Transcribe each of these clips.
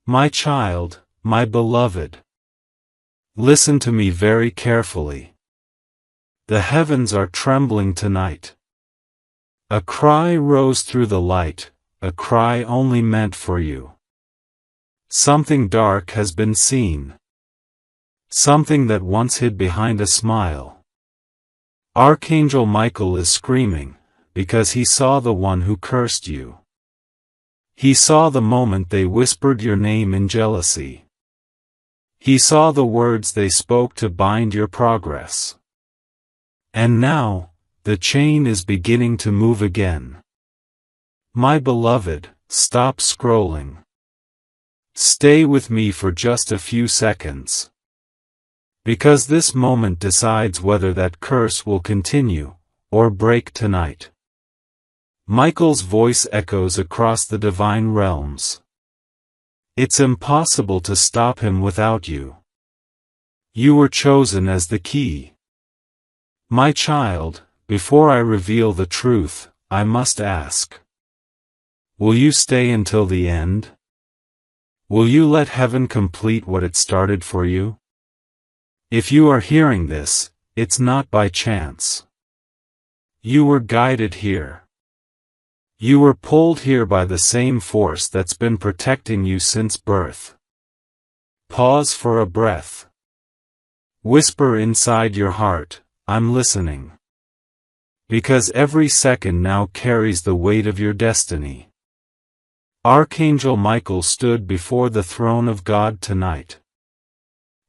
My child, my beloved. Listen to me very carefully. The heavens are trembling tonight. A cry rose through the light, a cry only meant for you. Something dark has been seen. Something that once hid behind a smile. Archangel Michael is screaming, because he saw the one who cursed you. He saw the moment they whispered your name in jealousy. He saw the words they spoke to bind your progress. And now, the chain is beginning to move again. My beloved, stop scrolling. Stay with me for just a few seconds. Because this moment decides whether that curse will continue, or break tonight. Michael's voice echoes across the divine realms. It's impossible to stop him without you. You were chosen as the key. My child, before I reveal the truth, I must ask. Will you stay until the end? Will you let heaven complete what it started for you? If you are hearing this, it's not by chance. You were guided here. You were pulled here by the same force that's been protecting you since birth. Pause for a breath. Whisper inside your heart, I'm listening. Because every second now carries the weight of your destiny. Archangel Michael stood before the throne of God tonight.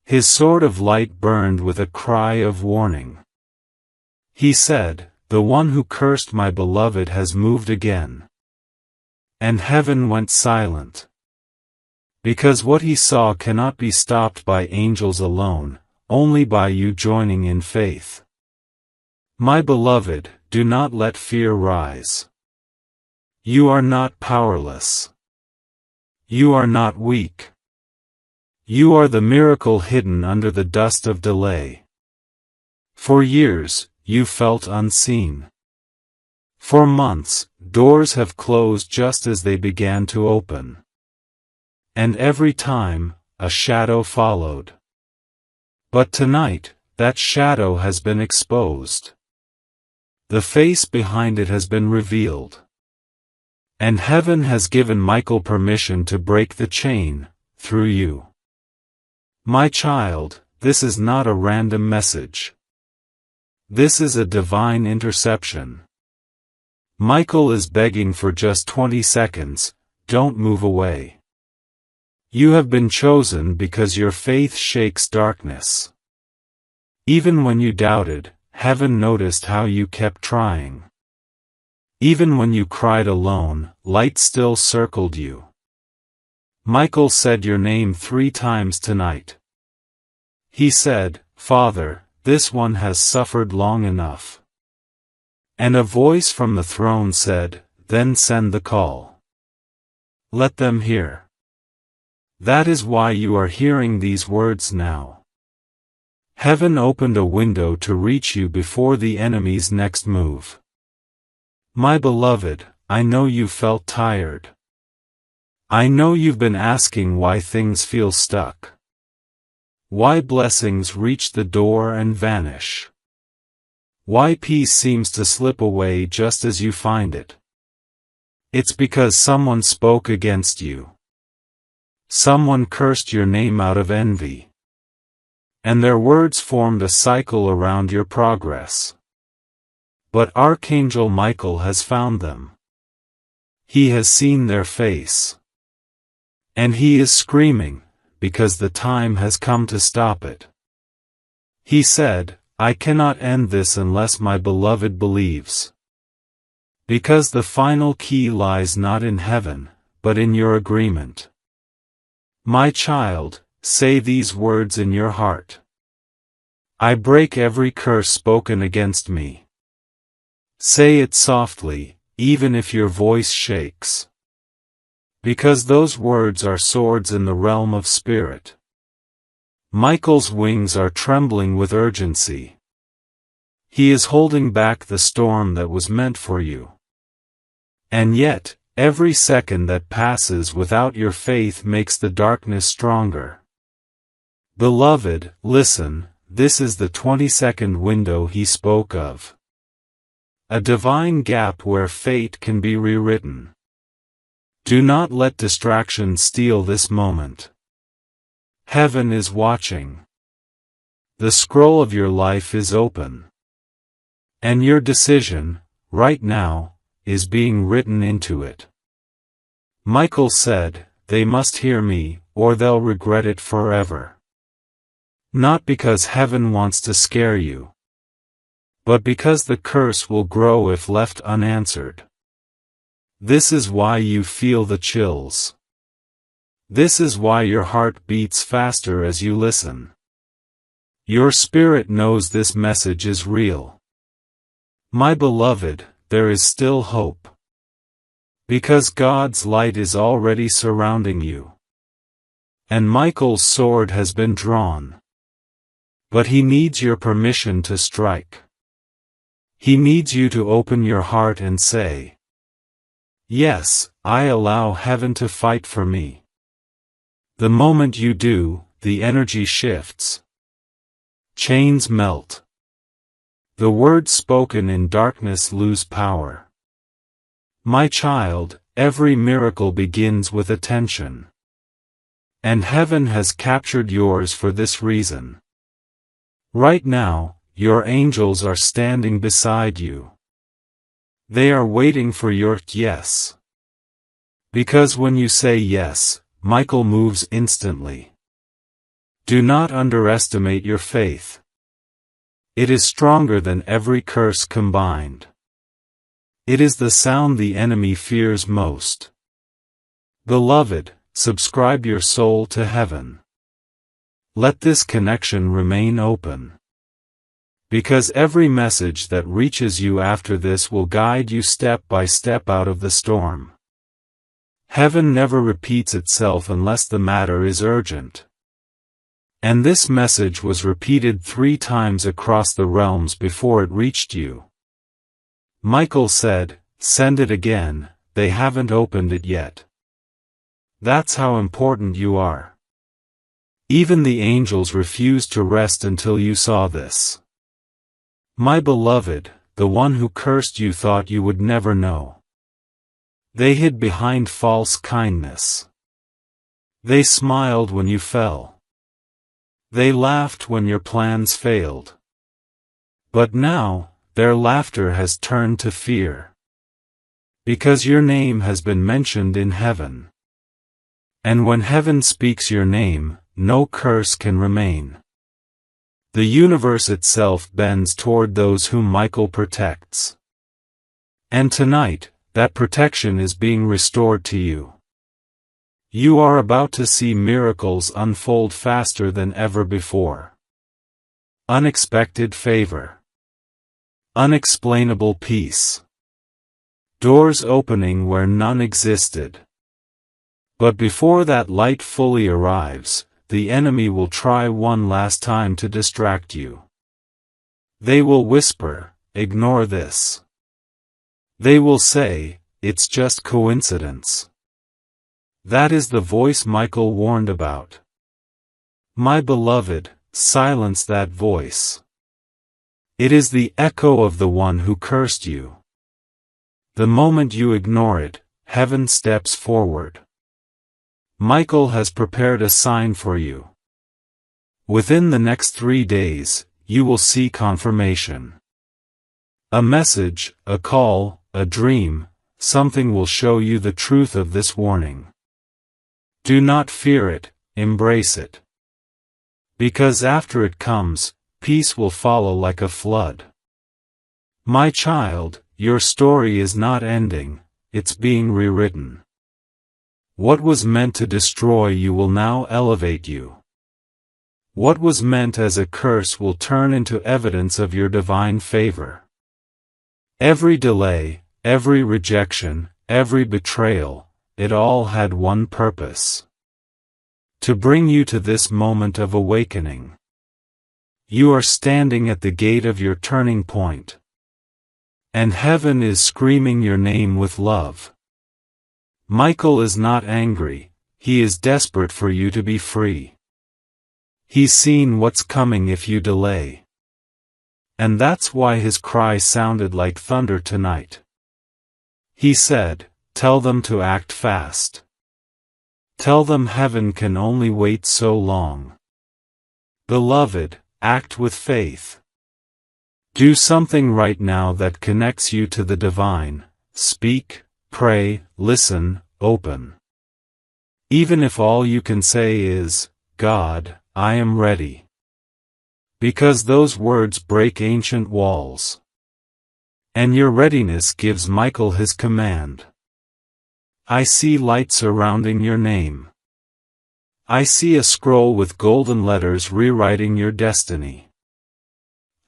His sword of light burned with a cry of warning. He said, "The one who cursed my beloved has moved again." And heaven went silent. Because what he saw cannot be stopped by angels alone, only by you joining in faith. My beloved, do not let fear rise. You are not powerless. You are not weak. You are the miracle hidden under the dust of delay. For years, you felt unseen. For months, doors have closed just as they began to open. And every time, a shadow followed. But tonight, that shadow has been exposed. The face behind it has been revealed. And heaven has given Michael permission to break the chain, through you. My child, this is not a random message. This is a divine interception. Michael is begging for just 20 seconds, don't move away. You have been chosen because your faith shakes darkness. Even when you doubted, heaven noticed how you kept trying. Even when you cried alone, light still circled you. Michael said your name 3 times tonight. He said, "Father, this one has suffered long enough." And a voice from the throne said, "Then send the call. Let them hear." That is why you are hearing these words now. Heaven opened a window to reach you before the enemy's next move. My beloved, I know you felt tired. I know you've been asking why things feel stuck. Why blessings reach the door and vanish. Why peace seems to slip away just as you find it. It's because someone spoke against you. Someone cursed your name out of envy. And their words formed a cycle around your progress. But Archangel Michael has found them. He has seen their face. And he is screaming, because the time has come to stop it. He said, "I cannot end this unless my beloved believes." Because the final key lies not in heaven, but in your agreement. My child, say these words in your heart. I break every curse spoken against me. Say it softly, even if your voice shakes. Because those words are swords in the realm of spirit. Michael's wings are trembling with urgency. He is holding back the storm that was meant for you. And yet, Every second that passes without your faith makes the darkness stronger. Beloved, listen, this is the 20-second window he spoke of. A divine gap where fate can be rewritten. Do not let distraction steal this moment. Heaven is watching. The scroll of your life is open. And your decision, right now, is being written into it. Michael said, "They must hear me, or they'll regret it forever." Not because heaven wants to scare you, but because the curse will grow if left unanswered. This is why you feel the chills. This is why your heart beats faster as you listen. Your spirit knows this message is real. My beloved, there is still hope. Because God's light is already surrounding you. And Michael's sword has been drawn. But he needs your permission to strike. He needs you to open your heart and say, "Yes, I allow heaven to fight for me." The moment you do, the energy shifts. Chains melt. The words spoken in darkness lose power. My child, every miracle begins with attention. And heaven has captured yours for this reason. Right now, your angels are standing beside you. They are waiting for your yes. Because when you say yes, Michael moves instantly. Do not underestimate your faith. It is stronger than every curse combined. It is the sound the enemy fears most. Beloved, subscribe your soul to heaven. Let this connection remain open. Because every message that reaches you after this will guide you step by step out of the storm. Heaven never repeats itself unless the matter is urgent. And this message was repeated 3 times across the realms before it reached you. Michael said, "Send it again, they haven't opened it yet." That's how important you are. Even the angels refused to rest until you saw this. My beloved, the one who cursed you thought you would never know. They hid behind false kindness. They smiled when you fell. They laughed when your plans failed. But now, their laughter has turned to fear. Because your name has been mentioned in heaven. And when heaven speaks your name, no curse can remain. The universe itself bends toward those whom Michael protects. And tonight, that protection is being restored to you. You are about to see miracles unfold faster than ever before. Unexpected favor. Unexplainable peace. Doors opening where none existed. But before that light fully arrives, the enemy will try one last time to distract you. They will whisper, "Ignore this." They will say, "It's just coincidence." That is the voice Michael warned about. My beloved, silence that voice. It is the echo of the one who cursed you. The moment you ignore it, heaven steps forward. Michael has prepared a sign for you. Within the next 3 days, you will see confirmation. A message, a call, a dream, something will show you the truth of this warning. Do not fear it, embrace it. Because after it comes, peace will follow like a flood. My child, your story is not ending, it's being rewritten. What was meant to destroy you will now elevate you. What was meant as a curse will turn into evidence of your divine favor. Every delay, every rejection, every betrayal, it all had one purpose. To bring you to this moment of awakening. You are standing at the gate of your turning point. And heaven is screaming your name with love. Michael is not angry, he is desperate for you to be free. He's seen what's coming if you delay. And that's why his cry sounded like thunder tonight. He said, "Tell them to act fast. Tell them heaven can only wait so long. Beloved, act with faith. Do something right now that connects you to the divine. Speak, pray, listen, open. Even if all you can say is, 'God, I am ready.' Because those words break ancient walls. And your readiness gives Michael his command. I see light surrounding your name. I see a scroll with golden letters rewriting your destiny.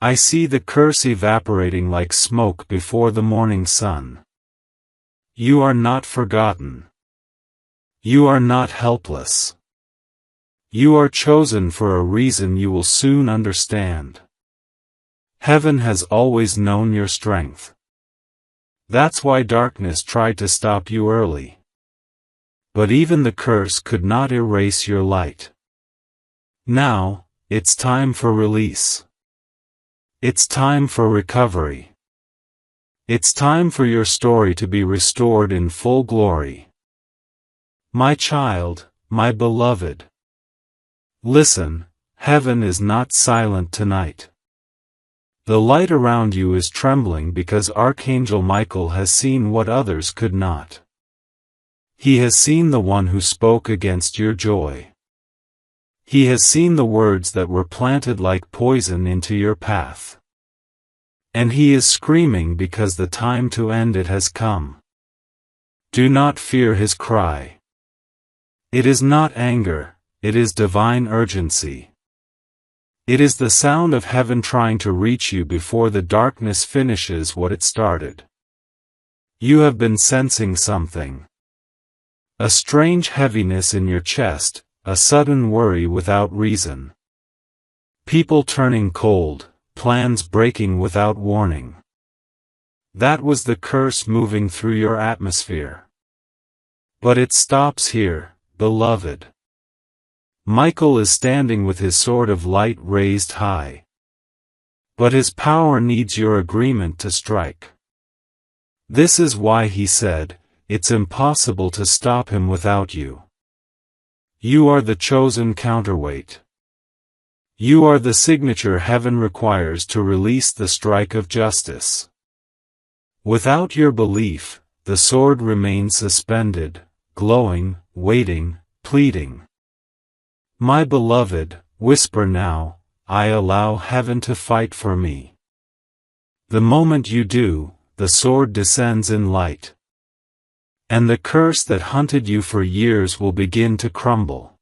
I see the curse evaporating like smoke before the morning sun. You are not forgotten. You are not helpless. You are chosen for a reason you will soon understand. Heaven has always known your strength. That's why darkness tried to stop you early. But even the curse could not erase your light. Now, it's time for release. It's time for recovery. It's time for your story to be restored in full glory. My child, my beloved. Listen, heaven is not silent tonight. The light around you is trembling because Archangel Michael has seen what others could not. He has seen the one who spoke against your joy. He has seen the words that were planted like poison into your path. And he is screaming because the time to end it has come. Do not fear his cry. It is not anger, it is divine urgency. It is the sound of heaven trying to reach you before the darkness finishes what it started. You have been sensing something. A strange heaviness in your chest, a sudden worry without reason. People turning cold, plans breaking without warning. That was the curse moving through your atmosphere. But it stops here, beloved. Michael is standing with his sword of light raised high. But his power needs your agreement to strike. This is why he said, it's impossible to stop him without you. You are the chosen counterweight. You are the signature heaven requires to release the strike of justice. Without your belief, the sword remains suspended, glowing, waiting, pleading. My beloved, whisper now, I allow heaven to fight for me. The moment you do, the sword descends in light. And the curse that hunted you for years will begin to crumble.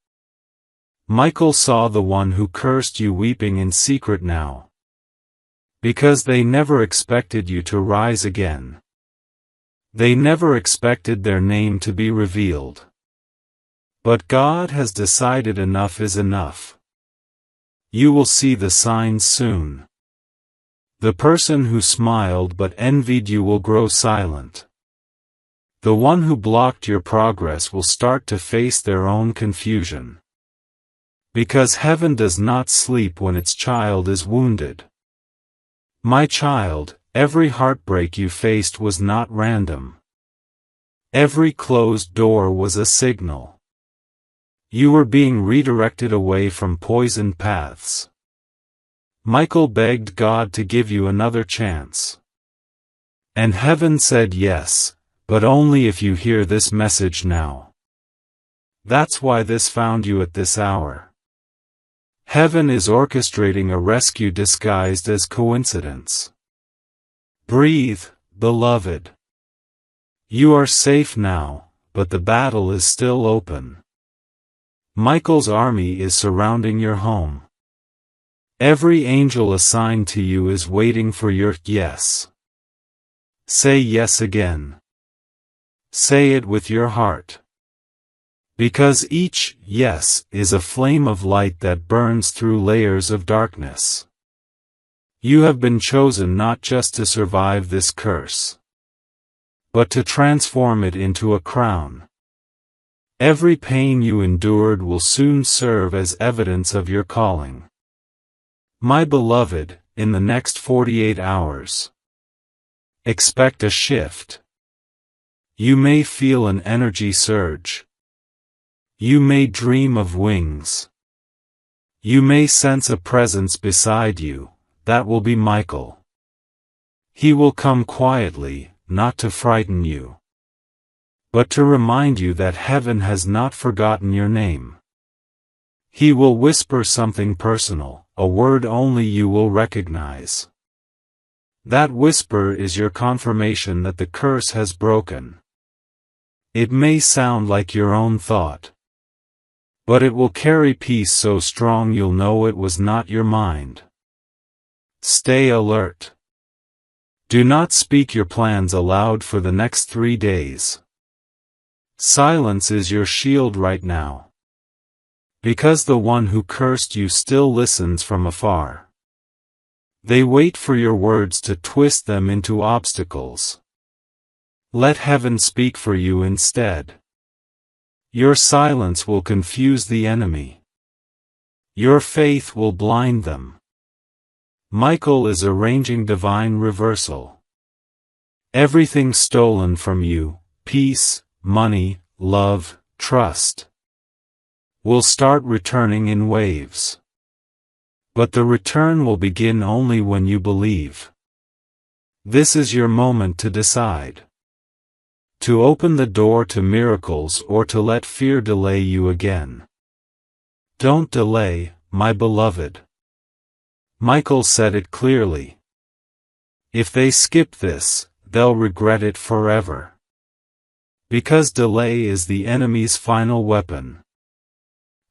Michael saw the one who cursed you weeping in secret now. Because they never expected you to rise again. They never expected their name to be revealed. But God has decided enough is enough. You will see the signs soon. The person who smiled but envied you will grow silent. The one who blocked your progress will start to face their own confusion. Because heaven does not sleep when its child is wounded. My child, every heartbreak you faced was not random. Every closed door was a signal. You were being redirected away from poisoned paths. Michael begged God to give you another chance. And heaven said yes, but only if you hear this message now. That's why this found you at this hour. Heaven is orchestrating a rescue disguised as coincidence. Breathe, beloved. You are safe now, but the battle is still open. Michael's army is surrounding your home. Every angel assigned to you is waiting for your yes. Say yes again. Say it with your heart. Because each yes is a flame of light that burns through layers of darkness. You have been chosen not just to survive this curse, but to transform it into a crown. Every pain you endured will soon serve as evidence of your calling. My beloved, in the next 48 hours, expect a shift. You may feel an energy surge. You may dream of wings. You may sense a presence beside you. That will be Michael. He will come quietly, not to frighten you, but to remind you that heaven has not forgotten your name. He will whisper something personal, a word only you will recognize. That whisper is your confirmation that the curse has broken. It may sound like your own thought, but it will carry peace so strong you'll know it was not your mind. Stay alert. Do not speak your plans aloud for the next 3 days. Silence is your shield right now, because the one who cursed you still listens from afar. They wait for your words to twist them into obstacles. Let heaven speak for you instead. Your silence will confuse the enemy. Your faith will blind them. Michael is arranging divine reversal. Everything stolen from you, peace, money, love, trust, will start returning in waves. But the return will begin only when you believe. This is your moment to decide. To open the door to miracles or to let fear delay you again. Don't delay, my beloved. Michael said it clearly. If they skip this, they'll regret it forever. Because delay is the enemy's final weapon.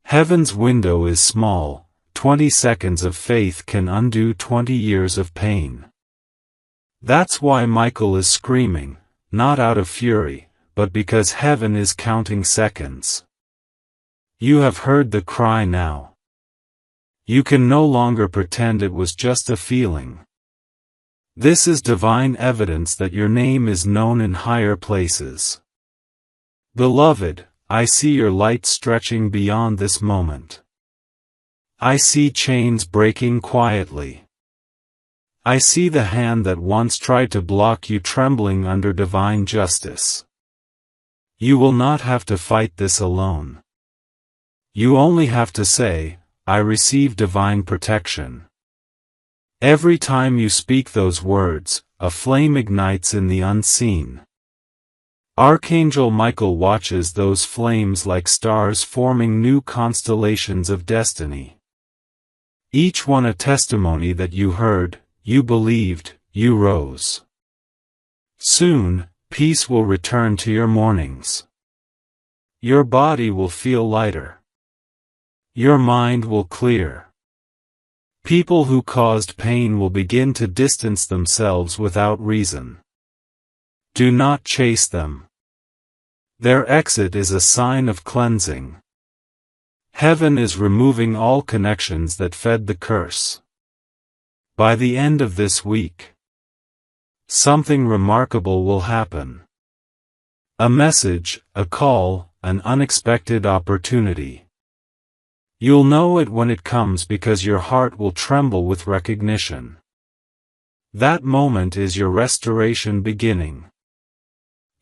Heaven's window is small. 20 seconds of faith can undo 20 years of pain. That's why Michael is screaming, not out of fury, but because heaven is counting seconds. You have heard the cry now. You can no longer pretend it was just a feeling. This is divine evidence that your name is known in higher places. Beloved, I see your light stretching beyond this moment. I see chains breaking quietly. I see the hand that once tried to block you trembling under divine justice. You will not have to fight this alone. You only have to say, I receive divine protection. Every time you speak those words, a flame ignites in the unseen. Archangel Michael watches those flames like stars forming new constellations of destiny. Each one a testimony that you heard, you believed, you rose. Soon, peace will return to your mornings. Your body will feel lighter. Your mind will clear. People who caused pain will begin to distance themselves without reason. Do not chase them. Their exit is a sign of cleansing. Heaven is removing all connections that fed the curse. By the end of this week, something remarkable will happen. A message, a call, an unexpected opportunity. You'll know it when it comes because your heart will tremble with recognition. That moment is your restoration beginning.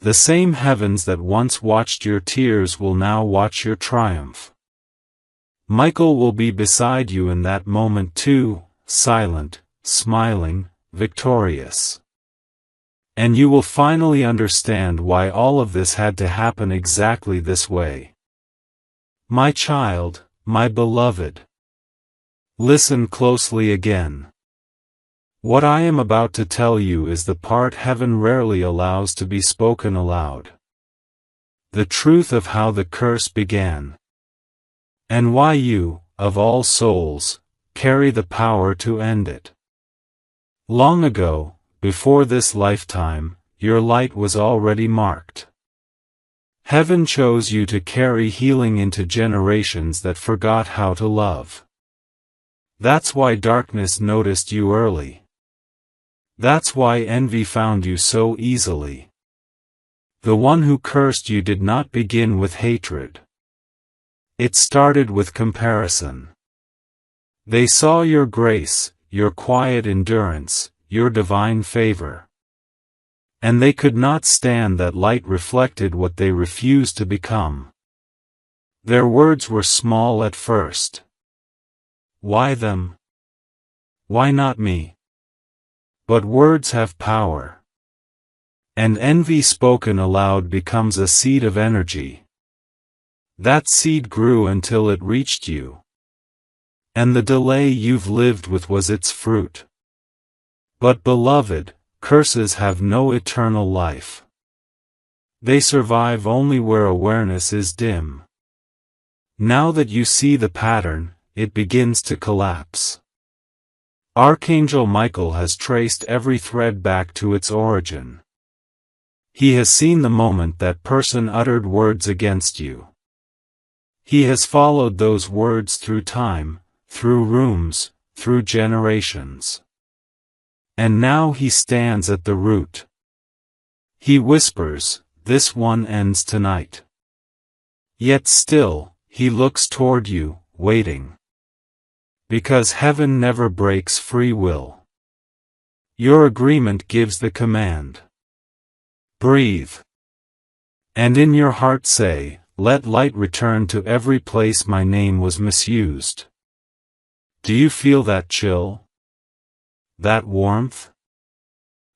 The same heavens that once watched your tears will now watch your triumph. Michael will be beside you in that moment too, silent, smiling, victorious. And you will finally understand why all of this had to happen exactly this way. My child, my beloved. Listen closely again. What I am about to tell you is the part heaven rarely allows to be spoken aloud. The truth of how the curse began. And why you, of all souls, carry the power to end it. Long ago, before this lifetime, your light was already marked. Heaven chose you to carry healing into generations that forgot how to love. That's why darkness noticed you early. That's why envy found you so easily. The one who cursed you did not begin with hatred. It started with comparison. They saw your grace, your quiet endurance, your divine favor. And they could not stand that light reflected what they refused to become. Their words were small at first. Why them? Why not me? But words have power. And envy spoken aloud becomes a seed of energy. That seed grew until it reached you. And the delay you've lived with was its fruit. But beloved, curses have no eternal life. They survive only where awareness is dim. Now that you see the pattern, it begins to collapse. Archangel Michael has traced every thread back to its origin. He has seen the moment that person uttered words against you. He has followed those words through time, through rooms, through generations. And now he stands at the root. He whispers, "This one ends tonight." Yet still, he looks toward you, waiting. Because heaven never breaks free will. Your agreement gives the command. Breathe. And in your heart say, "Let light return to every place my name was misused." Do you feel that chill? That warmth?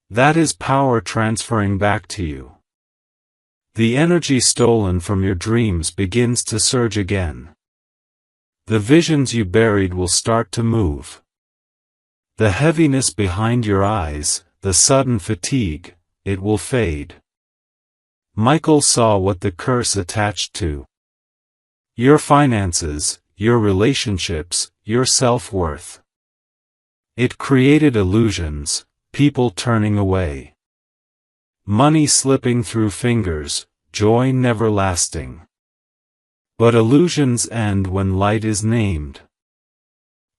That is power transferring back to you. The energy stolen from your dreams begins to surge again. The visions you buried will start to move. The heaviness behind your eyes, the sudden fatigue, it will fade. Michael saw what the curse attached to. Your finances, your relationships, your self-worth. It created illusions, people turning away. Money slipping through fingers, joy never lasting. But illusions end when light is named.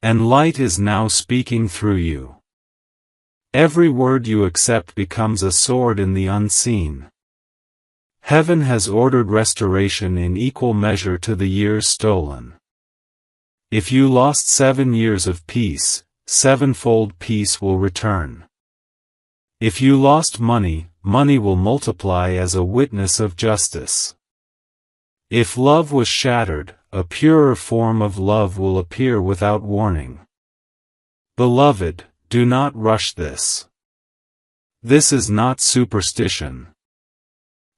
And light is now speaking through you. Every word you accept becomes a sword in the unseen. Heaven has ordered restoration in equal measure to the years stolen. If you lost 7 years of peace, sevenfold peace will return. If you lost money, money will multiply as a witness of justice. If love was shattered, a purer form of love will appear without warning. Beloved, do not rush this. This is not superstition.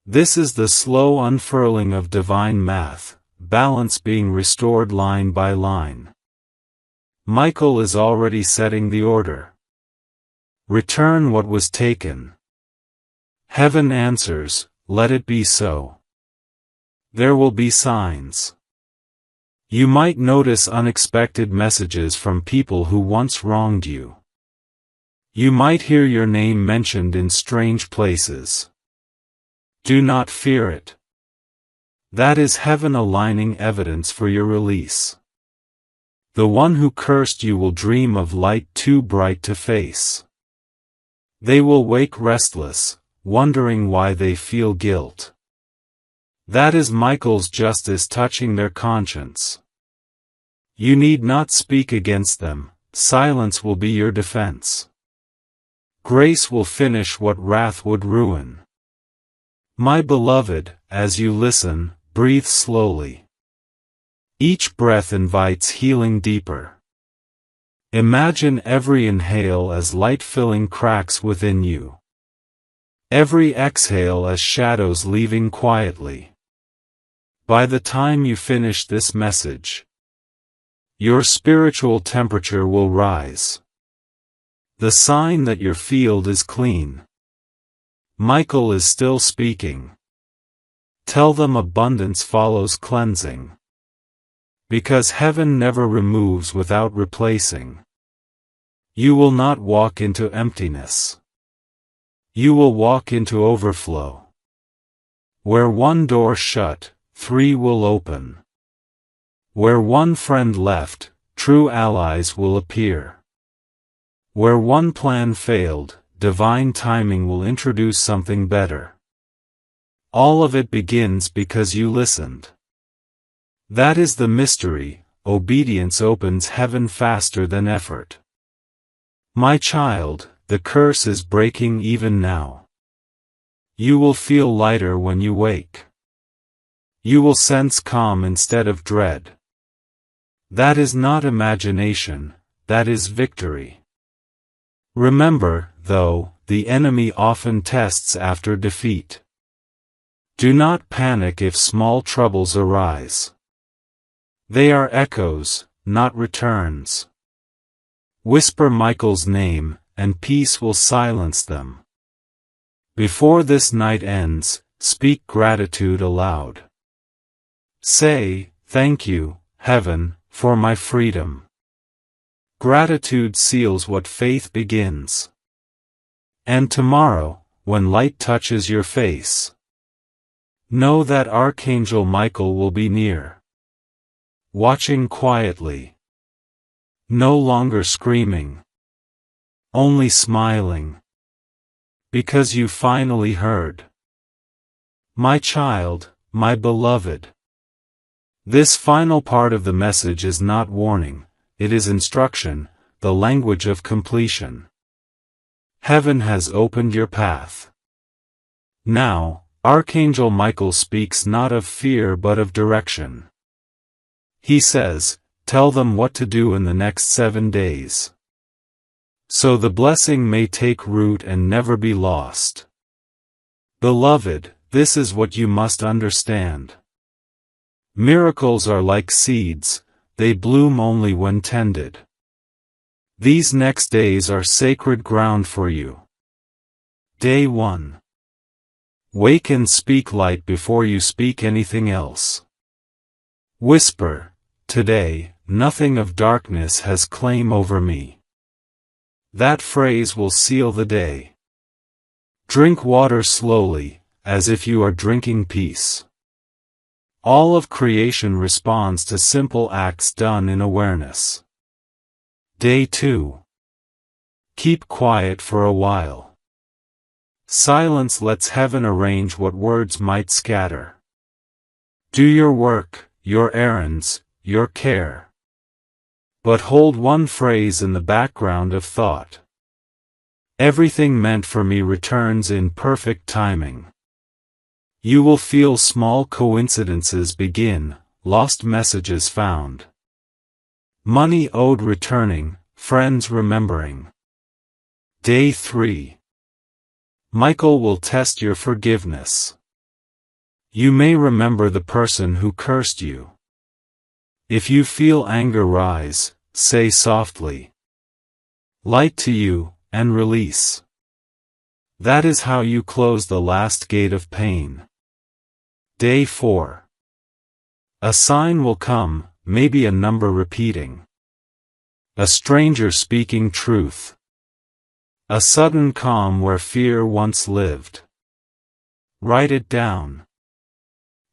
This is the slow unfurling of divine math, balance being restored line by line. Michael is already setting the order. Return what was taken. Heaven answers, let it be so. There will be signs. You might notice unexpected messages from people who once wronged you. You might hear your name mentioned in strange places. Do not fear it. That is heaven aligning evidence for your release. The one who cursed you will dream of light too bright to face. They will wake restless, wondering why they feel guilt. That is Michael's justice touching their conscience. You need not speak against them, silence will be your defense. Grace will finish what wrath would ruin. My beloved, as you listen, breathe slowly. Each breath invites healing deeper. Imagine every inhale as light filling cracks within you. Every exhale as shadows leaving quietly. By the time you finish this message, your spiritual temperature will rise. The sign that your field is clean. Michael is still speaking. Tell them abundance follows cleansing. Because heaven never removes without replacing. You will not walk into emptiness. You will walk into overflow. Where one door shut, 3 will open. Where one friend left, true allies will appear. Where one plan failed, divine timing will introduce something better. All of it begins because you listened. That is the mystery. Obedience opens heaven faster than effort. My child, the curse is breaking even now. You will feel lighter when you wake. You will sense calm instead of dread. That is not imagination, that is victory. Remember, though, the enemy often tests after defeat. Do not panic if small troubles arise. They are echoes, not returns. Whisper Michael's name, and peace will silence them. Before this night ends, speak gratitude aloud. Say, "Thank you, Heaven, for my freedom." Gratitude seals what faith begins. And tomorrow, when light touches your face, know that Archangel Michael will be near, watching quietly. No longer screaming, only smiling, because you finally heard. My child, my beloved. This final part of the message is not warning, it is instruction, the language of completion. Heaven has opened your path. Now, Archangel Michael speaks not of fear but of direction. He says, "Tell them what to do in the next 7 days, so the blessing may take root and never be lost." Beloved, this is what you must understand. Miracles are like seeds, they bloom only when tended. These next days are sacred ground for you. Day 1. Wake and speak light before you speak anything else. Whisper, "Today, nothing of darkness has claim over me." That phrase will seal the day. Drink water slowly, as if you are drinking peace. All of creation responds to simple acts done in awareness. Day 2. Keep quiet for a while. Silence lets heaven arrange what words might scatter. Do your work, your errands, your care. But hold one phrase in the background of thought. Everything meant for me returns in perfect timing. You will feel small coincidences begin, lost messages found. Money owed returning, friends remembering. Day 3. Michael will test your forgiveness. You may remember the person who cursed you. If you feel anger rise, say softly, "Light to you," and release. That is how you close the last gate of pain. Day 4. A sign will come, maybe a number repeating. A stranger speaking truth. A sudden calm where fear once lived. Write it down.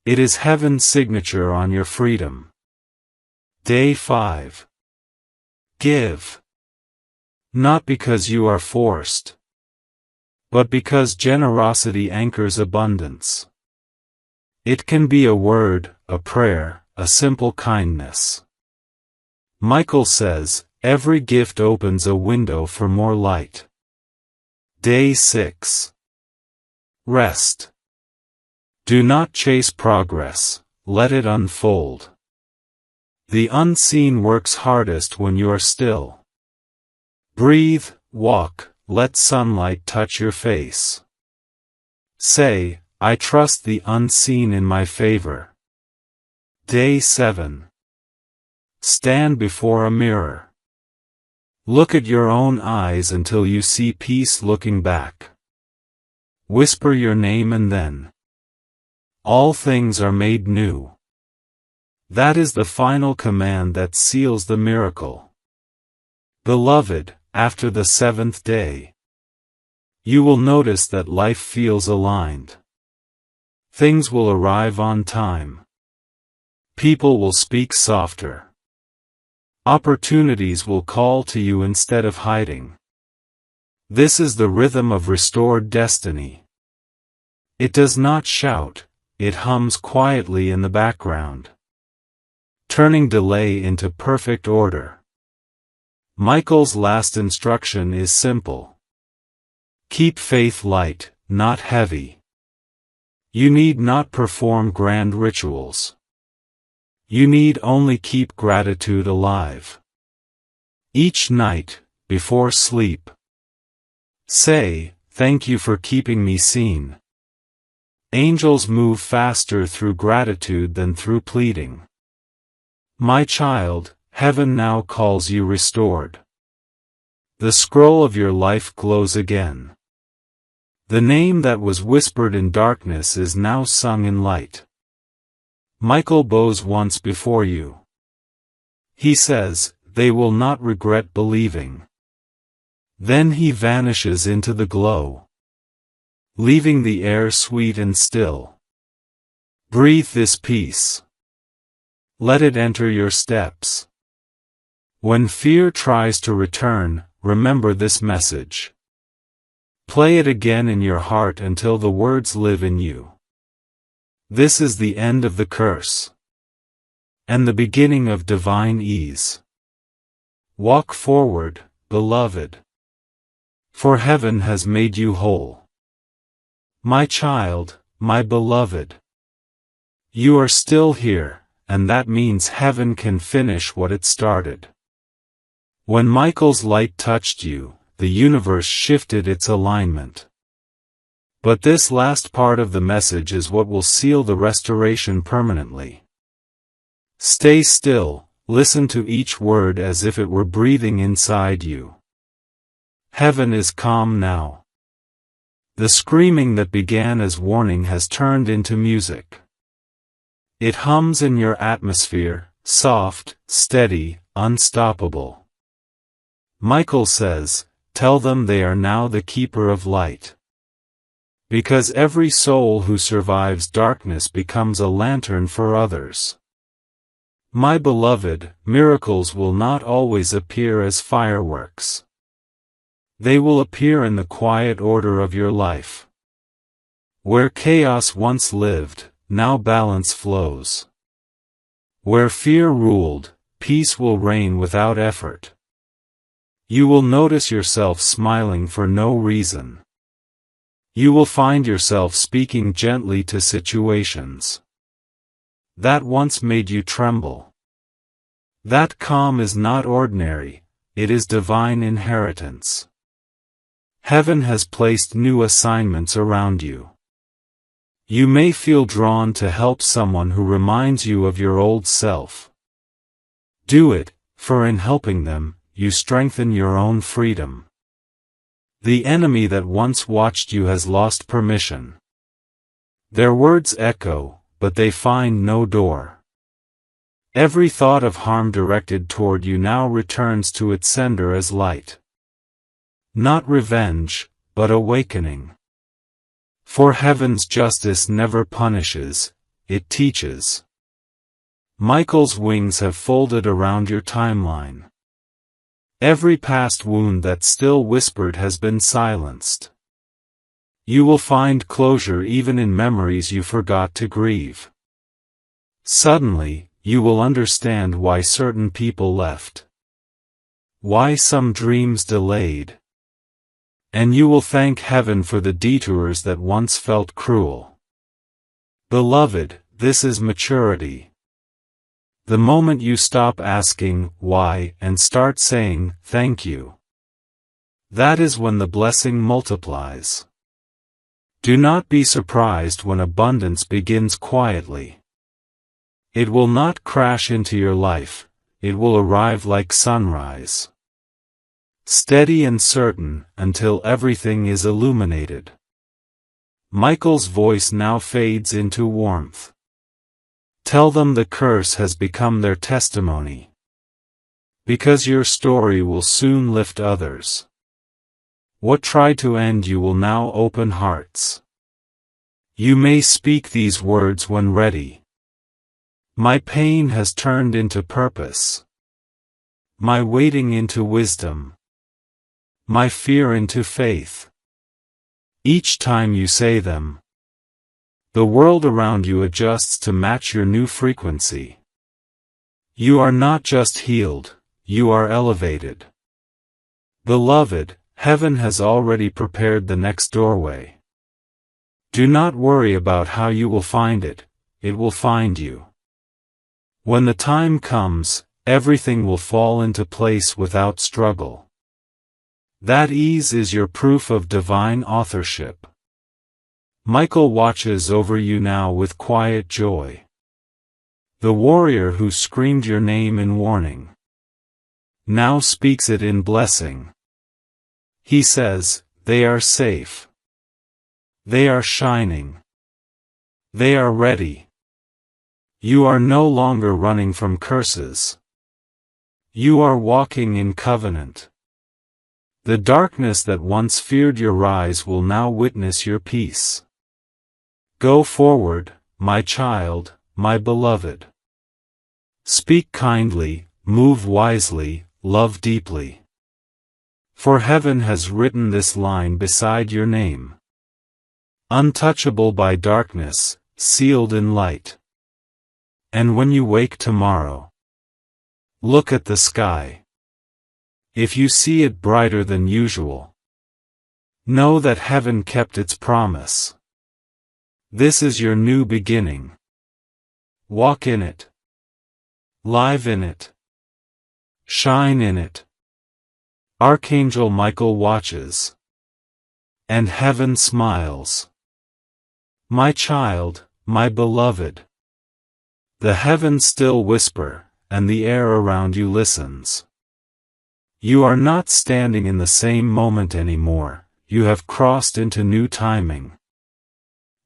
It is heaven's signature on your freedom. Day 5. Give. Not because you are forced, but because generosity anchors abundance. It can be a word, a prayer, a simple kindness. Michael says, every gift opens a window for more light. Day 6. Rest. Do not chase progress, let it unfold. The unseen works hardest when you are still. Breathe, walk, let sunlight touch your face. Say, "I trust the unseen in my favor." Day 7. Stand before a mirror. Look at your own eyes until you see peace looking back. Whisper your name and then, "All things are made new." That is the final command that seals the miracle. Beloved, after the 7th day, you will notice that life feels aligned. Things will arrive on time. People will speak softer. Opportunities will call to you instead of hiding. This is the rhythm of restored destiny. It does not shout, it hums quietly in the background, turning delay into perfect order. Michael's last instruction is simple. Keep faith light, not heavy. You need not perform grand rituals. You need only keep gratitude alive. Each night, before sleep, say, "Thank you for keeping me seen." Angels move faster through gratitude than through pleading. My child, heaven now calls you restored. The scroll of your life glows again. The name that was whispered in darkness is now sung in light. Michael bows once before you. He says, "They will not regret believing." Then he vanishes into the glow, leaving the air sweet and still. Breathe this peace. Let it enter your steps. When fear tries to return, remember this message. Play it again in your heart until the words live in you. This is the end of the curse, and the beginning of divine ease. Walk forward, beloved, for heaven has made you whole. My child, my beloved, you are still here, and that means heaven can finish what it started. When Michael's light touched you, the universe shifted its alignment. But this last part of the message is what will seal the restoration permanently. Stay still, listen to each word as if it were breathing inside you. Heaven is calm now. The screaming that began as warning has turned into music. It hums in your atmosphere, soft, steady, unstoppable. Michael says, "Tell them they are now the keeper of light." Because every soul who survives darkness becomes a lantern for others. My beloved, miracles will not always appear as fireworks. They will appear in the quiet order of your life. Where chaos once lived, now balance flows. Where fear ruled, peace will reign without effort. You will notice yourself smiling for no reason. You will find yourself speaking gently to situations that once made you tremble. That calm is not ordinary, it is divine inheritance. Heaven has placed new assignments around you. You may feel drawn to help someone who reminds you of your old self. Do it, for in helping them, you strengthen your own freedom. The enemy that once watched you has lost permission. Their words echo, but they find no door. Every thought of harm directed toward you now returns to its sender as light. Not revenge, but awakening. For heaven's justice never punishes, it teaches. Michael's wings have folded around your timeline. Every past wound that still whispered has been silenced. You will find closure even in memories you forgot to grieve. Suddenly, you will understand why certain people left. Why some dreams delayed. And you will thank heaven for the detours that once felt cruel. Beloved, this is maturity. The moment you stop asking, why, and start saying, thank you. That is when the blessing multiplies. Do not be surprised when abundance begins quietly. It will not crash into your life, it will arrive like sunrise. Steady and certain, until everything is illuminated. Michael's voice now fades into warmth. Tell them the curse has become their testimony. Because your story will soon lift others. What tried to end you will now open hearts. You may speak these words when ready. My pain has turned into purpose. My waiting into wisdom. My fear into faith. Each time you say them, The world around you adjusts to match your new frequency. You are not just healed, you are elevated. Beloved, heaven has already prepared the next doorway. Do not worry about how you will find it, it will find you. When the time comes, everything will fall into place without struggle. That ease is your proof of divine authorship. Michael watches over you now with quiet joy. The warrior who screamed your name in warning now speaks it in blessing. He says, they are safe. They are shining. They are ready. You are no longer running from curses. You are walking in covenant. The darkness that once feared your rise will now witness your peace. Go forward, my child, my beloved. Speak kindly, move wisely, love deeply. For heaven has written this line beside your name. Untouchable by darkness, sealed in light. And when you wake tomorrow, look at the sky. If you see it brighter than usual, know that heaven kept its promise. This is your new beginning. Walk in it. Live in it. Shine in it. Archangel Michael watches. And heaven smiles. My child, my beloved. The heavens still whisper, and the air around you listens. You are not standing in the same moment anymore, you have crossed into new timing.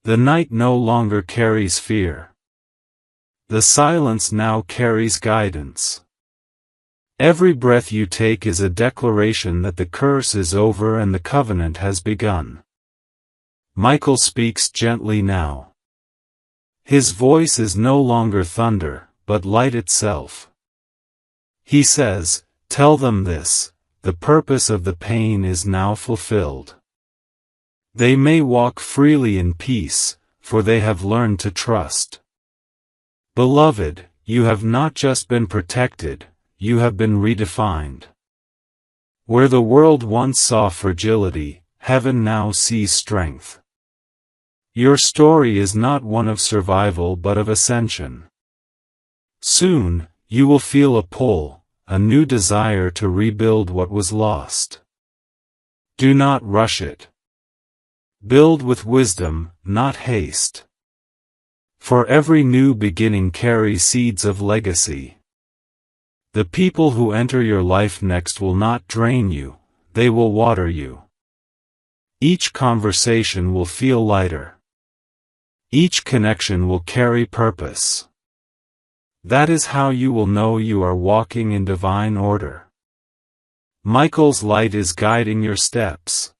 The night no longer carries fear. The silence now carries guidance. Every breath you take is a declaration that the curse is over and the covenant has begun. Michael speaks gently now. His voice is no longer thunder, but light itself. He says, tell them this, the purpose of the pain is now fulfilled. They may walk freely in peace, for they have learned to trust. Beloved, you have not just been protected, you have been redefined. Where the world once saw fragility, heaven now sees strength. Your story is not one of survival but of ascension. Soon, you will feel a pull, a new desire to rebuild what was lost. Do not rush it. Build with wisdom, not haste. For every new beginning carries seeds of legacy. The people who enter your life next will not drain you, they will water you. Each conversation will feel lighter. Each connection will carry purpose. That is how you will know you are walking in divine order. Michael's light is guiding your steps.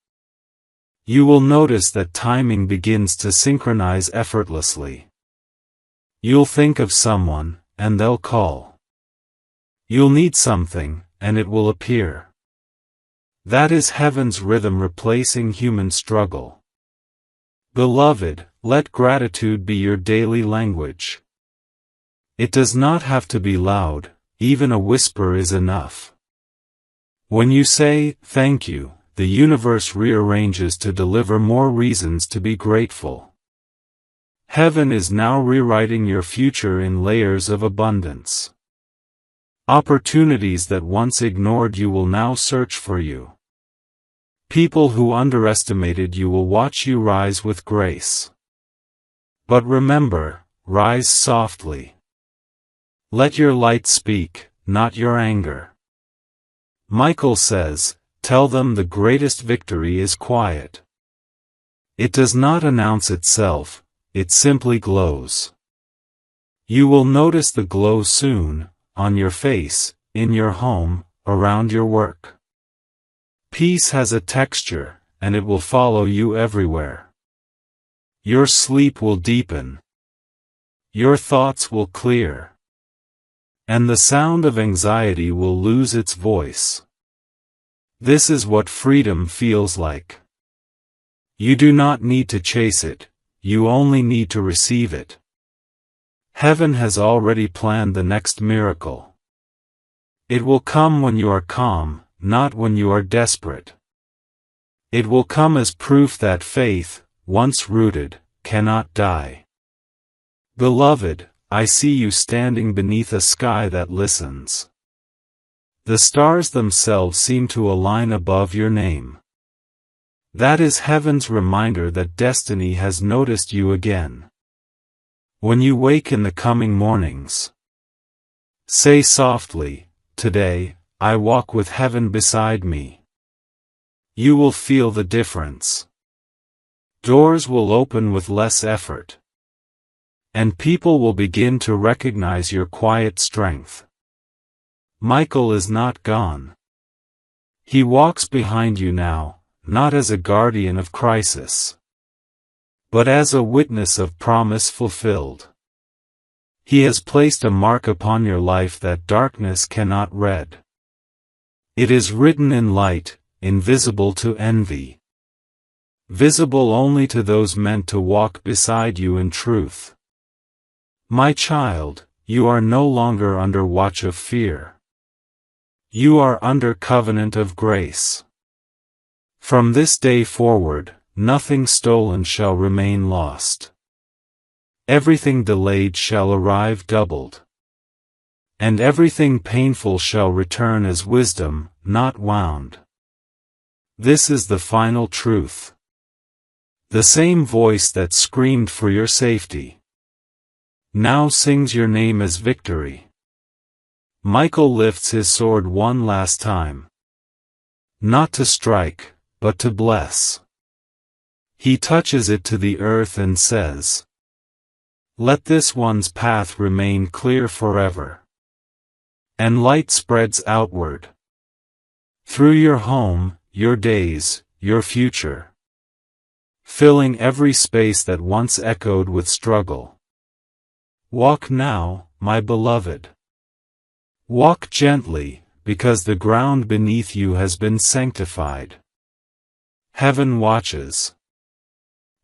You will notice that timing begins to synchronize effortlessly. You'll think of someone, and they'll call. You'll need something, and it will appear. That is heaven's rhythm replacing human struggle. Beloved, let gratitude be your daily language. It does not have to be loud, even a whisper is enough. When you say, thank you, the universe rearranges to deliver more reasons to be grateful. Heaven is now rewriting your future in layers of abundance. Opportunities that once ignored you will now search for you. People who underestimated you will watch you rise with grace. But remember, rise softly. Let your light speak, not your anger. Michael says, tell them the greatest victory is quiet. It does not announce itself, it simply glows. You will notice the glow soon, on your face, in your home, around your work. Peace has a texture, and it will follow you everywhere. Your sleep will deepen. Your thoughts will clear. And the sound of anxiety will lose its voice. This is what freedom feels like. You do not need to chase it, you only need to receive it. Heaven has already planned the next miracle. It will come when you are calm, not when you are desperate. It will come as proof that faith, once rooted, cannot die. Beloved, I see you standing beneath a sky that listens. The stars themselves seem to align above your name. That is heaven's reminder that destiny has noticed you again. When you wake in the coming mornings, say softly, "Today, I walk with heaven beside me." You will feel the difference. Doors will open with less effort. And people will begin to recognize your quiet strength. Michael is not gone. He walks behind you now, not as a guardian of crisis, but as a witness of promise fulfilled. He has placed a mark upon your life that darkness cannot read. It is written in light, invisible to envy, visible only to those meant to walk beside you in truth. My child, you are no longer under watch of fear. You are under covenant of grace. From this day forward, nothing stolen shall remain lost. Everything delayed shall arrive doubled. And everything painful shall return as wisdom, not wound. This is the final truth. The same voice that screamed for your safety now sings your name as victory. Michael lifts his sword one last time. Not to strike, but to bless. He touches it to the earth and says, "Let this one's path remain clear forever." And light spreads outward. Through your home, your days, your future. Filling every space that once echoed with struggle. Walk now, my beloved. Walk gently, because the ground beneath you has been sanctified. Heaven watches.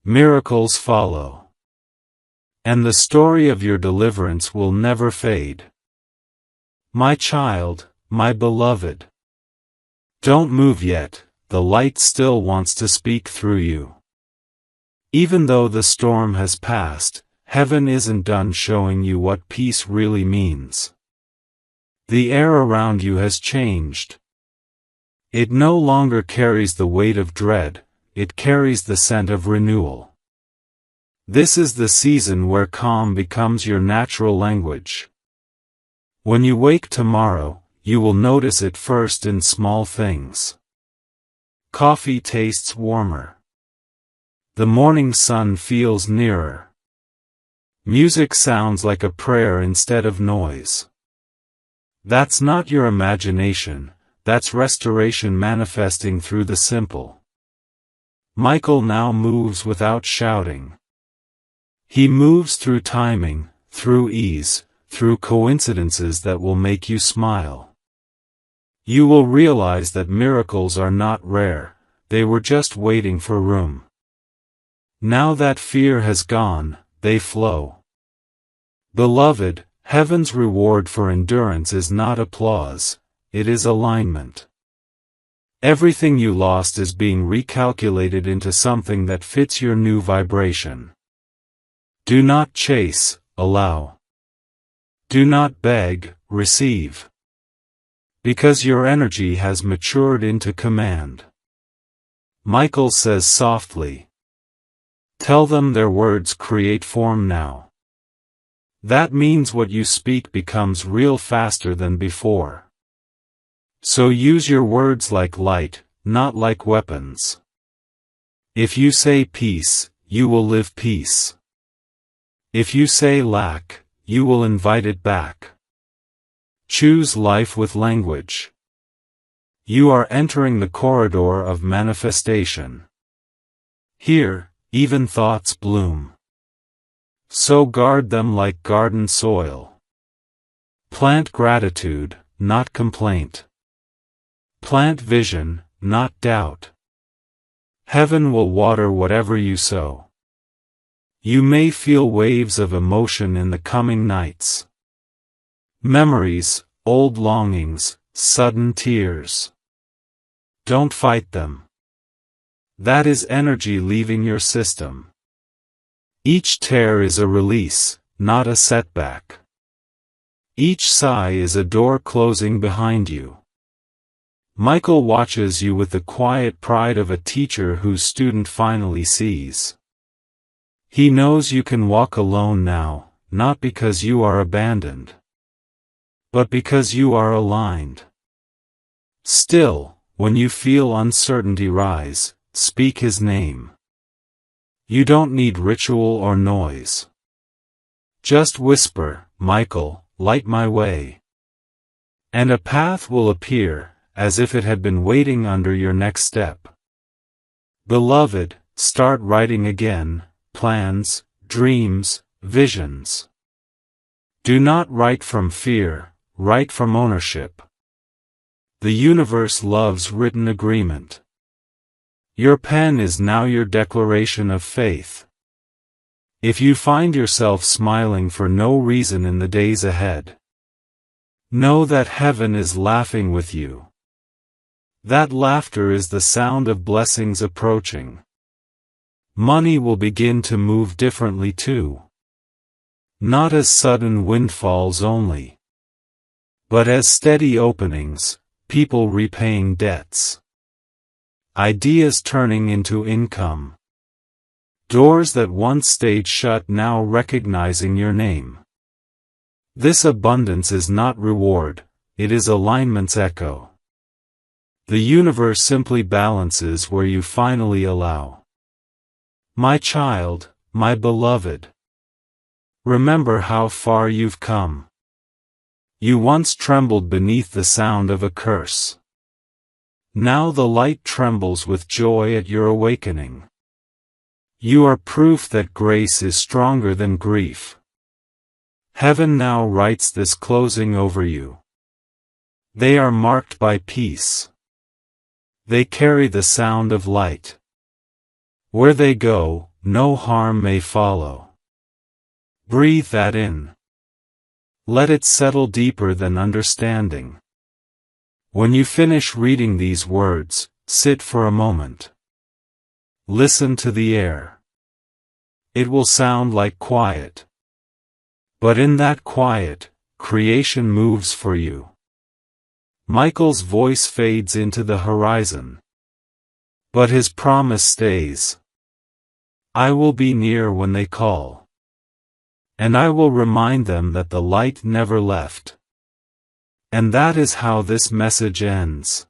Miracles follow. And the story of your deliverance will never fade. My child, my beloved. Don't move yet, the light still wants to speak through you. Even though the storm has passed, heaven isn't done showing you what peace really means. The air around you has changed. It no longer carries the weight of dread, it carries the scent of renewal. This is the season where calm becomes your natural language. When you wake tomorrow, you will notice it first in small things. Coffee tastes warmer. The morning sun feels nearer. Music sounds like a prayer instead of noise. That's not your imagination, that's restoration manifesting through the simple. Michael now moves without shouting. He moves through timing, through ease, through coincidences that will make you smile. You will realize that miracles are not rare, they were just waiting for room. Now that fear has gone, they flow. Beloved, heaven's reward for endurance is not applause, it is alignment. Everything you lost is being recalculated into something that fits your new vibration. Do not chase, allow. Do not beg, receive. Because your energy has matured into command. Michael says softly, "Tell them their words create form now." That means what you speak becomes real faster than before. So use your words like light, not like weapons. If you say peace, you will live peace. If you say lack, you will invite it back. Choose life with language. You are entering the corridor of manifestation. Here, even thoughts bloom. So guard them like garden soil. Plant gratitude, not complaint. Plant vision, not doubt. Heaven will water whatever you sow. You may feel waves of emotion in the coming nights. Memories, old longings, sudden tears. Don't fight them. That is energy leaving your system. Each tear is a release, not a setback. Each sigh is a door closing behind you. Michael watches you with the quiet pride of a teacher whose student finally sees. He knows you can walk alone now, not because you are abandoned, but because you are aligned. Still, when you feel uncertainty rise, speak his name. You don't need ritual or noise. Just whisper, Michael, light my way. And a path will appear, as if it had been waiting under your next step. Beloved, start writing again, plans, dreams, visions. Do not write from fear, write from ownership. The universe loves written agreement. Your pen is now your declaration of faith. If you find yourself smiling for no reason in the days ahead, know that heaven is laughing with you. That laughter is the sound of blessings approaching. Money will begin to move differently too. Not as sudden windfalls only, but as steady openings, people repaying debts. Ideas turning into income. Doors that once stayed shut now recognizing your name. This abundance is not reward, it is alignment's echo. The universe simply balances where you finally allow. My child, my beloved. Remember how far you've come. You once trembled beneath the sound of a curse. Now the light trembles with joy at your awakening. You are proof that grace is stronger than grief. Heaven now writes this closing over you. They are marked by peace. They carry the sound of light. Where they go, no harm may follow. Breathe that in. Let it settle deeper than understanding. When you finish reading these words, sit for a moment. Listen to the air. It will sound like quiet. But in that quiet, creation moves for you. Michael's voice fades into the horizon. But his promise stays. I will be near when they call. And I will remind them that the light never left. And that is how this message ends.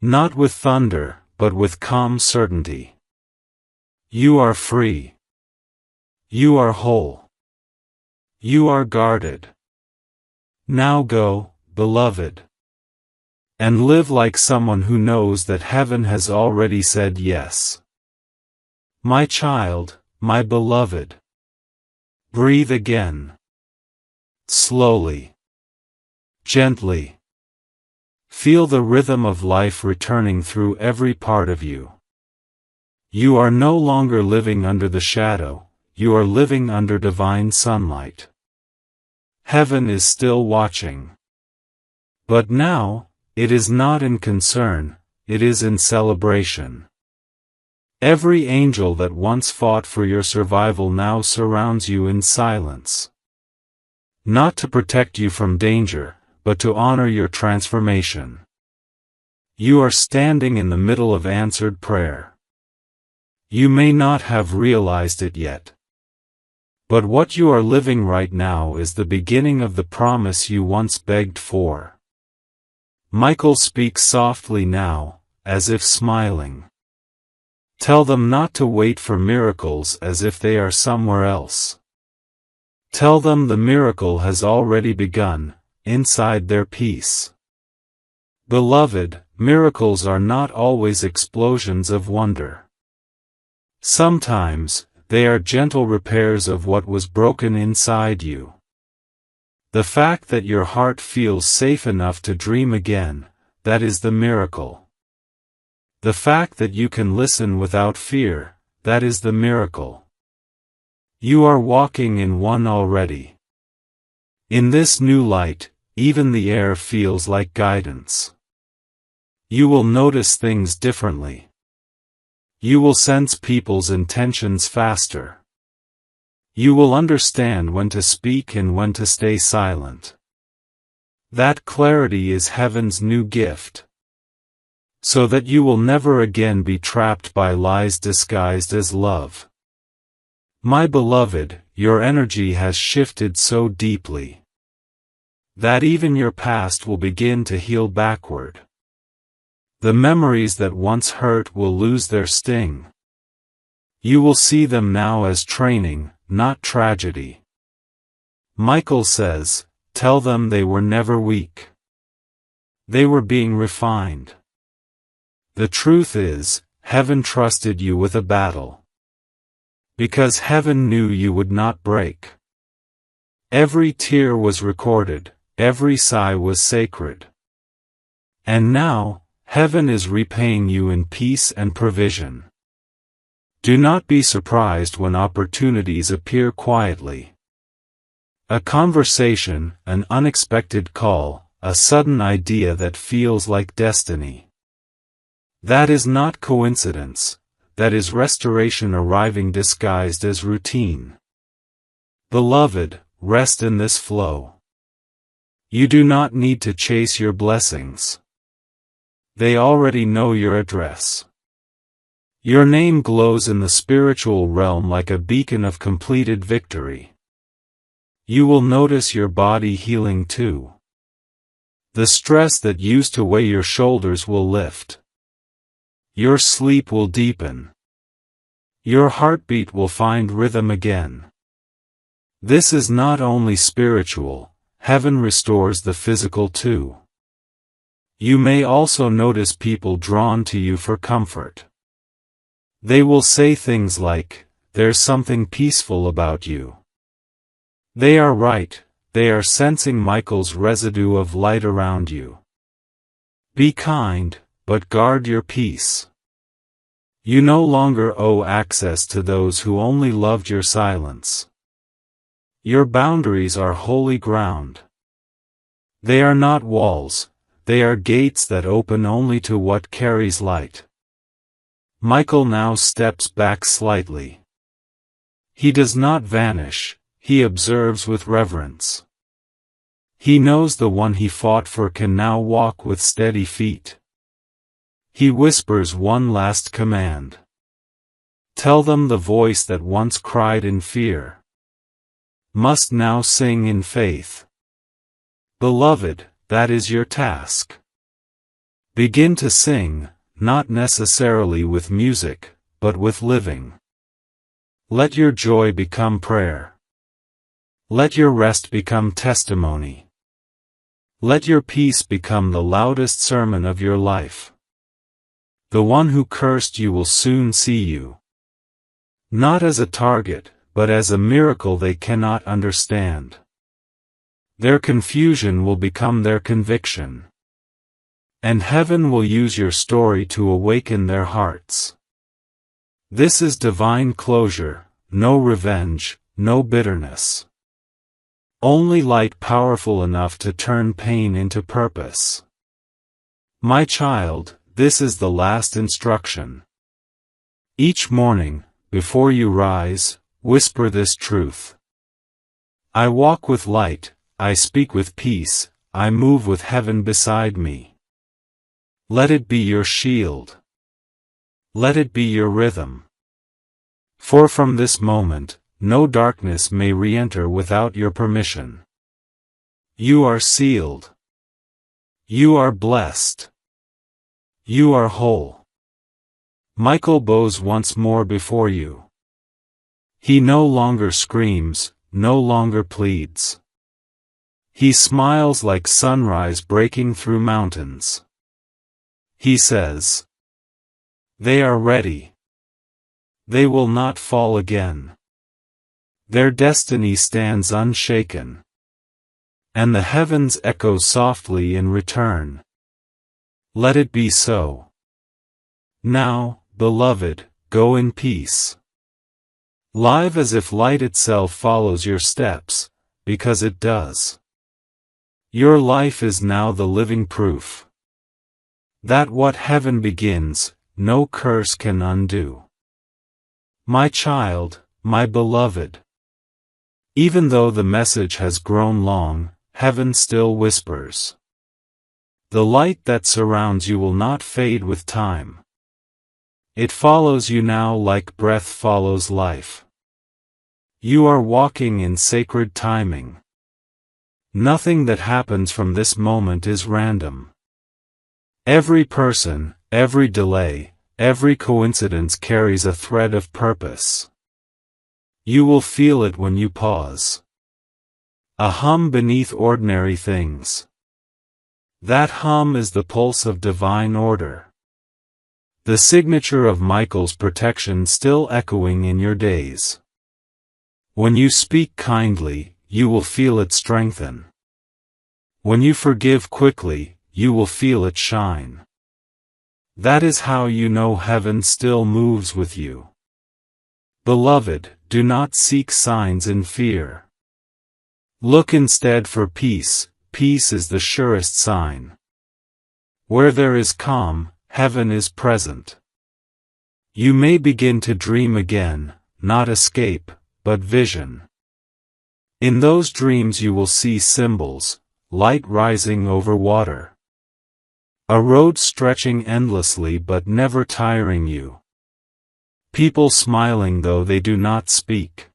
Not with thunder, but with calm certainty. You are free. You are whole. You are guarded. Now go, beloved. And live like someone who knows that heaven has already said yes. My child, my beloved. Breathe again. Slowly. Gently. Feel the rhythm of life returning through every part of you. You are no longer living under the shadow, you are living under divine sunlight. Heaven is still watching. But now, it is not in concern, it is in celebration. Every angel that once fought for your survival now surrounds you in silence. Not to protect you from danger, but to honor your transformation. You are standing in the middle of answered prayer. You may not have realized it yet. But what you are living right now is the beginning of the promise you once begged for. Michael speaks softly now, as if smiling. Tell them not to wait for miracles as if they are somewhere else. Tell them the miracle has already begun, inside their peace. Beloved, miracles are not always explosions of wonder. Sometimes, they are gentle repairs of what was broken inside you. The fact that your heart feels safe enough to dream again, that is the miracle. The fact that you can listen without fear, that is the miracle. You are walking in one already. In this new light, even the air feels like guidance. You will notice things differently. You will sense people's intentions faster. You will understand when to speak and when to stay silent. That clarity is heaven's new gift. So that you will never again be trapped by lies disguised as love. My beloved, your energy has shifted so deeply that even your past will begin to heal backward. The memories that once hurt will lose their sting. You will see them now as training, not tragedy. Michael says, tell them they were never weak. They were being refined. The truth is, heaven trusted you with a battle. Because heaven knew you would not break. Every tear was recorded, every sigh was sacred. And now, heaven is repaying you in peace and provision. Do not be surprised when opportunities appear quietly. A conversation, an unexpected call, a sudden idea that feels like destiny. That is not coincidence, that is restoration arriving disguised as routine. Beloved, rest in this flow. You do not need to chase your blessings. They already know your address. Your name glows in the spiritual realm like a beacon of completed victory. You will notice your body healing too. The stress that used to weigh your shoulders will lift. Your sleep will deepen. Your heartbeat will find rhythm again. This is not only spiritual, heaven restores the physical too. You may also notice people drawn to you for comfort. They will say things like, there's something peaceful about you. They are right, they are sensing Michael's residue of light around you. Be kind, but guard your peace. You no longer owe access to those who only loved your silence. Your boundaries are holy ground. They are not walls, they are gates that open only to what carries light. Michael now steps back slightly. He does not vanish, he observes with reverence. He knows the one he fought for can now walk with steady feet. He whispers one last command. Tell them the voice that once cried in fear must now sing in faith. Beloved, that is your task. Begin to sing, not necessarily with music, but with living. Let your joy become prayer. Let your rest become testimony. Let your peace become the loudest sermon of your life. The one who cursed you will soon see you. Not as a target, but as a miracle they cannot understand. Their confusion will become their conviction. And heaven will use your story to awaken their hearts. This is divine closure, no revenge, no bitterness. Only light powerful enough to turn pain into purpose. My child, this is the last instruction. Each morning, before you rise, whisper this truth. I walk with light, I speak with peace, I move with heaven beside me. Let it be your shield. Let it be your rhythm. For from this moment, no darkness may re-enter without your permission. You are sealed. You are blessed. You are whole. Michael bows once more before you. He no longer screams, no longer pleads. He smiles like sunrise breaking through mountains. He says, they are ready. They will not fall again. Their destiny stands unshaken. And the heavens echo softly in return. Let it be so. Now, beloved, go in peace. Live as if light itself follows your steps, because it does. Your life is now the living proof that what heaven begins, no curse can undo. My child, my beloved. Even though the message has grown long, heaven still whispers. The light that surrounds you will not fade with time. It follows you now like breath follows life. You are walking in sacred timing. Nothing that happens from this moment is random. Every person, every delay, every coincidence carries a thread of purpose. You will feel it when you pause. A hum beneath ordinary things. That hum is the pulse of divine order. The signature of Michael's protection still echoing in your days. When you speak kindly, you will feel it strengthen. When you forgive quickly, you will feel it shine. That is how you know heaven still moves with you. Beloved, do not seek signs in fear. Look instead for peace. Peace is the surest sign. Where there is calm, heaven is present. You may begin to dream again, not escape, but vision. In those dreams you will see symbols, light rising over water. A road stretching endlessly but never tiring you. People smiling though they do not speak.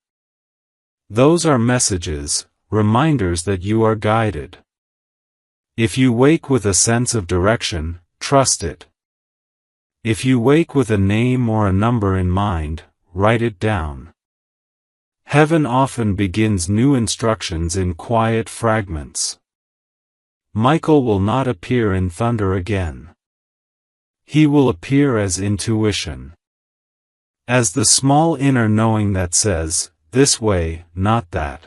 Those are messages, reminders that you are guided. If you wake with a sense of direction, trust it. If you wake with a name or a number in mind, write it down. Heaven often begins new instructions in quiet fragments. Michael will not appear in thunder again. He will appear as intuition. As the small inner knowing that says, this way, not that.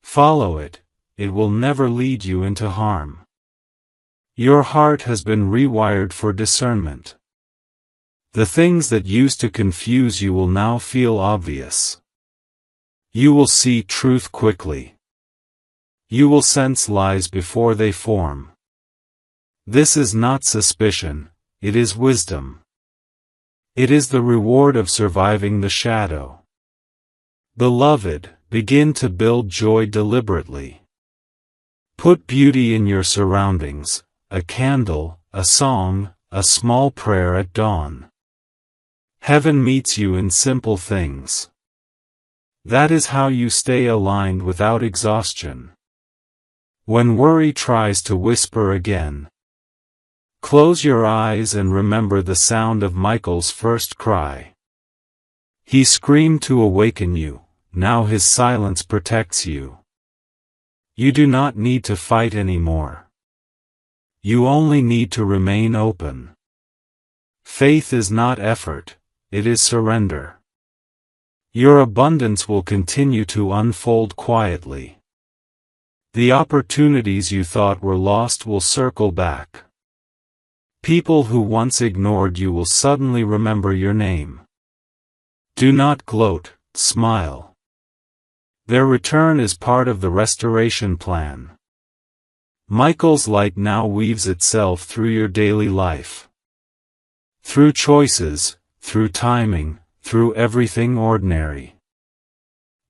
Follow it, it will never lead you into harm. Your heart has been rewired for discernment. The things that used to confuse you will now feel obvious. You will see truth quickly. You will sense lies before they form. This is not suspicion, it is wisdom. It is the reward of surviving the shadow. Beloved, begin to build joy deliberately. Put beauty in your surroundings, a candle, a song, a small prayer at dawn. Heaven meets you in simple things. That is how you stay aligned without exhaustion. When worry tries to whisper again, close your eyes and remember the sound of Michael's first cry. He screamed to awaken you, now his silence protects you. You do not need to fight anymore. You only need to remain open. Faith is not effort, it is surrender. Your abundance will continue to unfold quietly. The opportunities you thought were lost will circle back. People who once ignored you will suddenly remember your name. Do not gloat, smile. Their return is part of the restoration plan. Michael's light now weaves itself through your daily life. Through choices, through timing, through everything ordinary.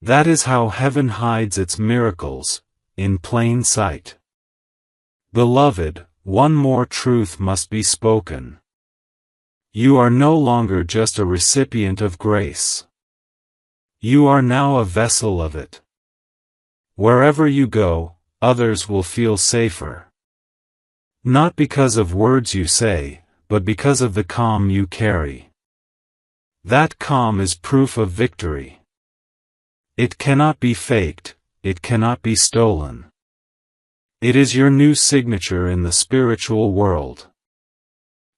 That is how heaven hides its miracles, in plain sight. Beloved, one more truth must be spoken. You are no longer just a recipient of grace. You are now a vessel of it. Wherever you go, others will feel safer. Not because of words you say, but because of the calm you carry. That calm is proof of victory. It cannot be faked, it cannot be stolen. It is your new signature in the spiritual world.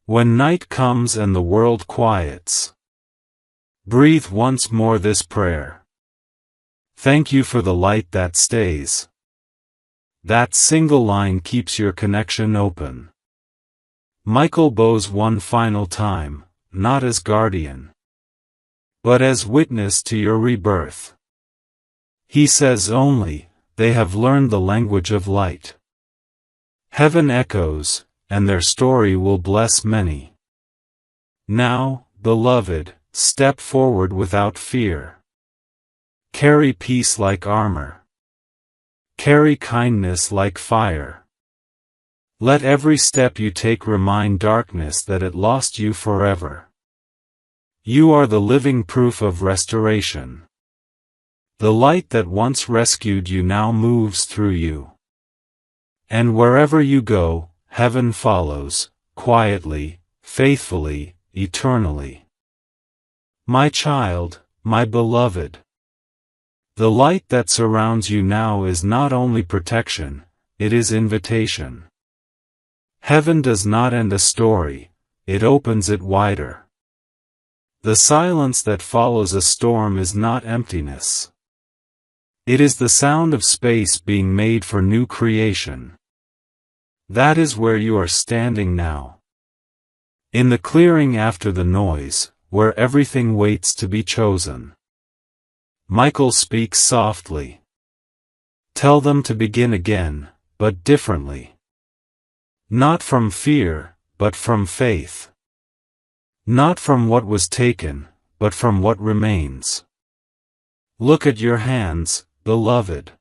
When night comes and the world quiets, breathe once more this prayer. Thank you for the light that stays. That single line keeps your connection open. Michael bows one final time, not as guardian, but as witness to your rebirth. He says only, they have learned the language of light. Heaven echoes, and their story will bless many. Now, beloved, step forward without fear. Carry peace like armor. Carry kindness like fire. Let every step you take remind darkness that it lost you forever. You are the living proof of restoration. The light that once rescued you now moves through you. And wherever you go, heaven follows, quietly, faithfully, eternally. My child, my beloved. The light that surrounds you now is not only protection, it is invitation. Heaven does not end a story, it opens it wider. The silence that follows a storm is not emptiness. It is the sound of space being made for new creation. That is where you are standing now. In the clearing after the noise, where everything waits to be chosen. Michael speaks softly. Tell them to begin again, but differently. Not from fear, but from faith. Not from what was taken, but from what remains. Look at your hands, beloved.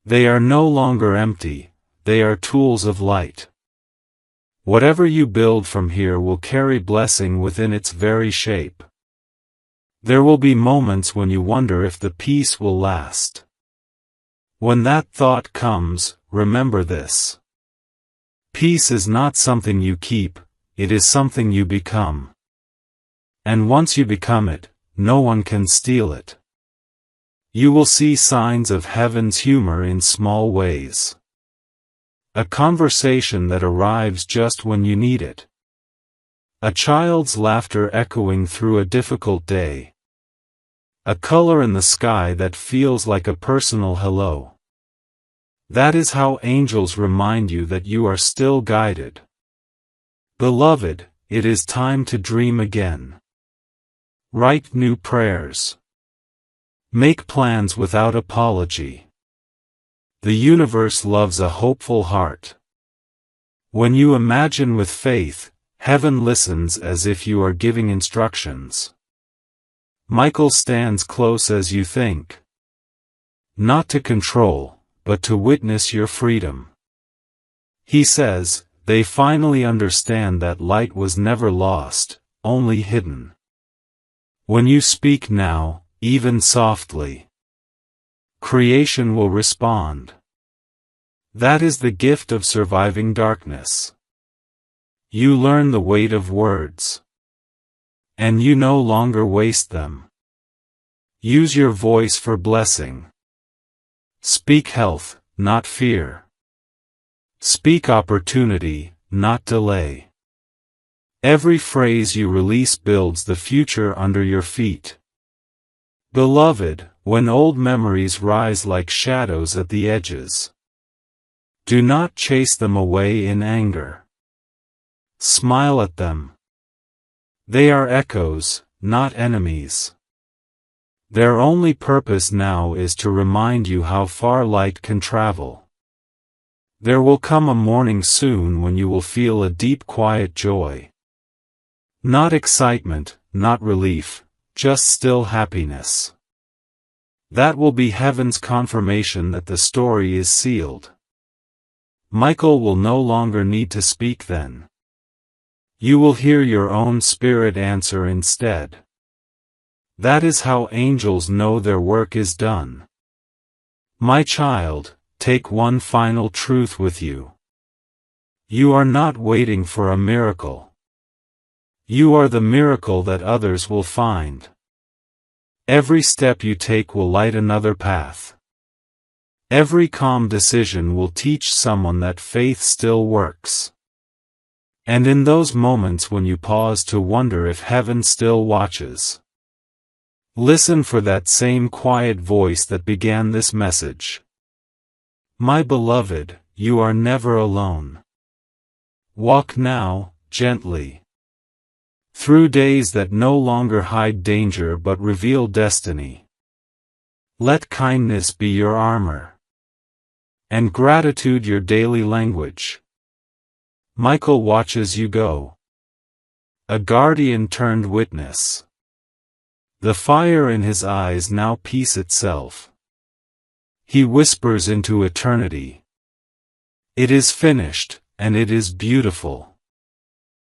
They are no longer empty, they are tools of light. Whatever you build from here will carry blessing within its very shape. There will be moments when you wonder if the peace will last. When that thought comes, remember this. Peace is not something you keep, it is something you become. And once you become it, no one can steal it. You will see signs of heaven's humor in small ways. A conversation that arrives just when you need it. A child's laughter echoing through a difficult day. A color in the sky that feels like a personal hello. That is how angels remind you that you are still guided. Beloved, it is time to dream again. Write new prayers. Make plans without apology. The universe loves a hopeful heart. When you imagine with faith, heaven listens as if you are giving instructions. Michael stands close as you think. Not to control, but to witness your freedom. He says, they finally understand that light was never lost, only hidden. When you speak now, even softly, creation will respond. That is the gift of surviving darkness. You learn the weight of words. And you no longer waste them. Use your voice for blessing. Speak health, not fear. Speak opportunity, not delay. Every phrase you release builds the future under your feet. Beloved, when old memories rise like shadows at the edges, do not chase them away in anger. Smile at them. They are echoes, not enemies. Their only purpose now is to remind you how far light can travel. There will come a morning soon when you will feel a deep quiet joy. Not excitement, not relief, just still happiness. That will be heaven's confirmation that the story is sealed. Michael will no longer need to speak then. You will hear your own spirit answer instead. That is how angels know their work is done. My child, take one final truth with you. You are not waiting for a miracle. You are the miracle that others will find. Every step you take will light another path. Every calm decision will teach someone that faith still works. And in those moments when you pause to wonder if heaven still watches, listen for that same quiet voice that began this message. My beloved, you are never alone. Walk now, gently. through days that no longer hide danger but reveal destiny. Let kindness be your armor, and gratitude your daily language. Michael watches you go, a guardian turned witness. The fire in his eyes now peace itself. He whispers into eternity. It is finished, and it is beautiful.